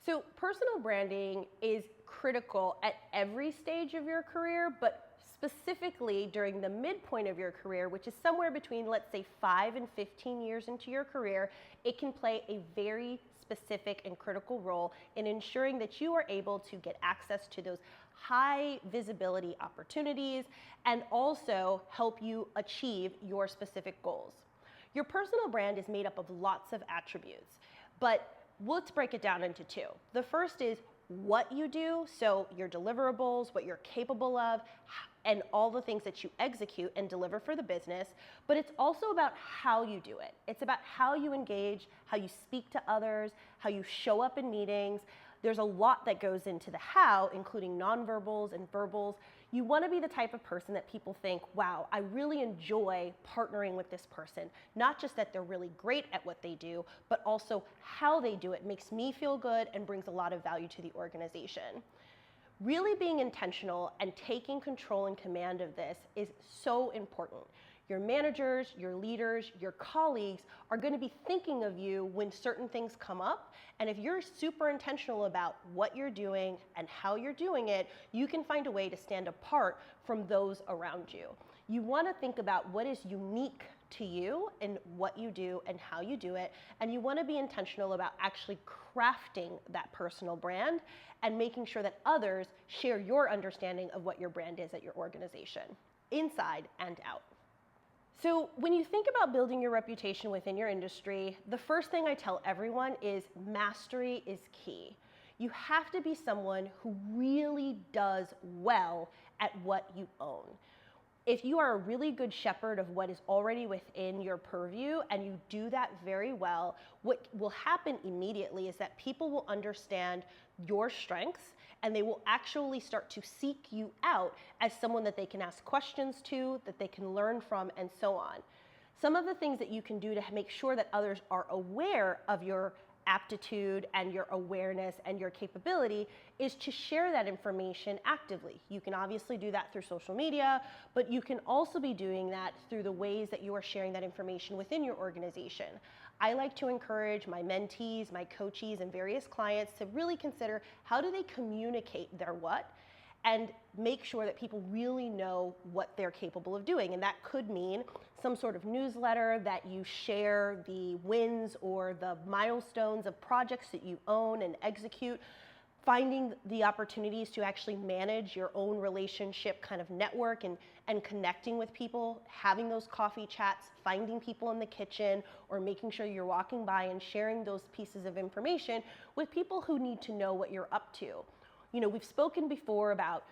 So personal branding is critical at every stage of your career, but specifically during the midpoint of your career, which is somewhere between, let's say, 5 and 15 years into your career, it can play a very specific and critical role in ensuring that you are able to get access to those high visibility opportunities and also help you achieve your specific goals. Your personal brand is made up of lots of attributes, but let's break it down into two. The first is what you do, so your deliverables, what you're capable of, and all the things that you execute and deliver for the business, but it's also about how you do it. It's about how you engage, how you speak to others, how you show up in meetings. There's a lot that goes into the how, including nonverbals and verbals. You want to be the type of person that people think, wow, I really enjoy partnering with this person. Not just that they're really great at what they do, but also how they do it makes me feel good and brings a lot of value to the organization. Really being intentional and taking control and command of this is so important. Your managers, your leaders, your colleagues are going to be thinking of you when certain things come up. And if you're super intentional about what you're doing and how you're doing it, you can find a way to stand apart from those around you. You want to think about what is unique to you and what you do and how you do it. And you want to be intentional about actually crafting that personal brand and making sure that others share your understanding of what your brand is at your organization, inside and out. So when you think about building your reputation within your industry, the first thing I tell everyone is mastery is key. You have to be someone who really does well at what you own. If you are a really good shepherd of what is already within your purview and you do that very well, what will happen immediately is that people will understand your strengths and they will actually start to seek you out as someone that they can ask questions to, that they can learn from, and so on. Some of the things that you can do to make sure that others are aware of your aptitude and your awareness and your capability is to share that information actively. You can obviously do that through social media, but you can also be doing that through the ways that you are sharing that information within your organization. I like to encourage my mentees, my coachees, and various clients to really consider how do they communicate their what and make sure that people really know what they're capable of doing. And that could mean some sort of newsletter that you share the wins or the milestones of projects that you own and execute, finding the opportunities to actually manage your own relationship kind of network and connecting with people, having those coffee chats, finding people in the kitchen, or making sure you're walking by and sharing those pieces of information with people who need to know what you're up to. You know, we've spoken before about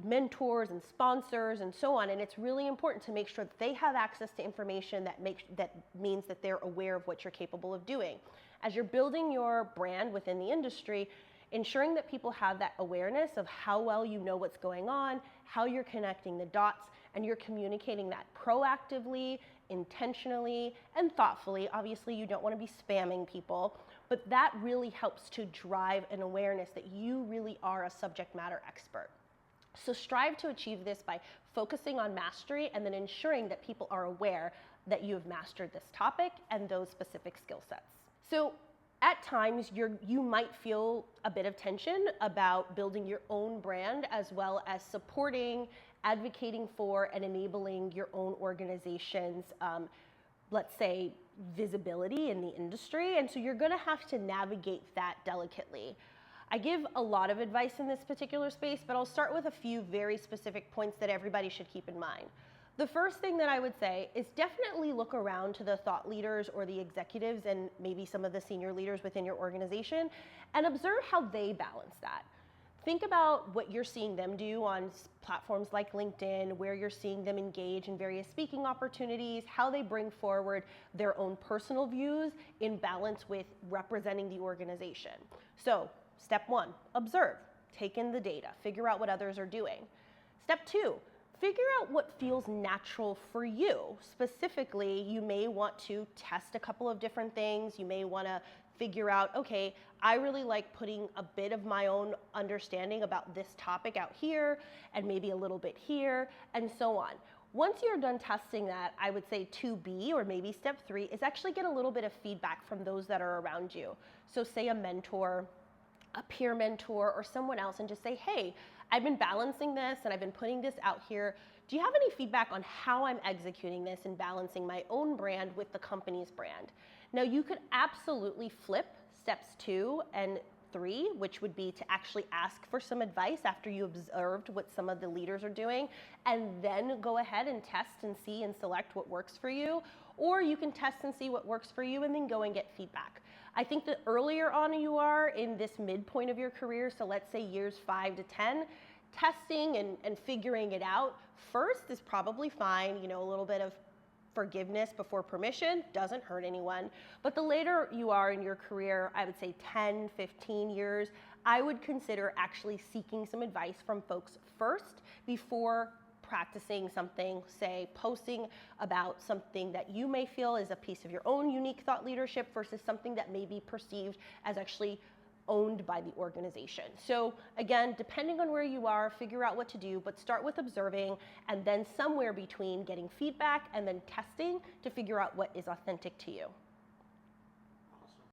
mentors and sponsors and so on, and it's really important to make sure that they have access to information that means that they're aware of what you're capable of doing. As you're building your brand within the industry, ensuring that people have that awareness of how well you know what's going on, how you're connecting the dots, and you're communicating that proactively, intentionally, and thoughtfully. Obviously, you don't want to be spamming people, but that really helps to drive an awareness that you really are a subject matter expert. So strive to achieve this by focusing on mastery and then ensuring that people are aware that you have mastered this topic and those specific skill sets. So at times, you might feel a bit of tension about building your own brand as well as supporting, advocating for, and enabling your own organization's, let's say, visibility in the industry. And so you're going to have to navigate that delicately. I give a lot of advice in this particular space, but I'll start with a few very specific points that everybody should keep in mind. The first thing that I would say is definitely look around to the thought leaders or the executives and maybe some of the senior leaders within your organization and observe how they balance that. Think about what you're seeing them do on platforms like LinkedIn, where you're seeing them engage in various speaking opportunities, how they bring forward their own personal views in balance with representing the organization. So, step one, observe, take in the data, figure out what others are doing. Step two, figure out what feels natural for you. Specifically, you may want to test a couple of different things. You may want to figure out, okay, I really like putting a bit of my own understanding about this topic out here and maybe a little bit here and so on. Once you're done testing that, I would say 2B or maybe step 3 is actually get a little bit of feedback from those that are around you. So say a mentor, a peer mentor or someone else and just say, hey, I've been balancing this and I've been putting this out here. Do you have any feedback on how I'm executing this and balancing my own brand with the company's brand? Now, you could absolutely flip steps 2 and 3, which would be to actually ask for some advice after you observed what some of the leaders are doing, and then go ahead and test and see and select what works for you. Or you can test and see what works for you and then go and get feedback. I think the earlier on you are in this midpoint of your career, so let's say years 5 to 10, testing and figuring it out first is probably fine. You know, a little bit of forgiveness before permission doesn't hurt anyone. But the later you are in your career, I would say 10, 15 years, I would consider actually seeking some advice from folks first before practicing something, say posting about something that you may feel is a piece of your own unique thought leadership versus something that may be perceived as actually owned by the organization. So again, depending on where you are, figure out what to do, but start with observing and then somewhere between getting feedback and then testing to figure out what is authentic to you.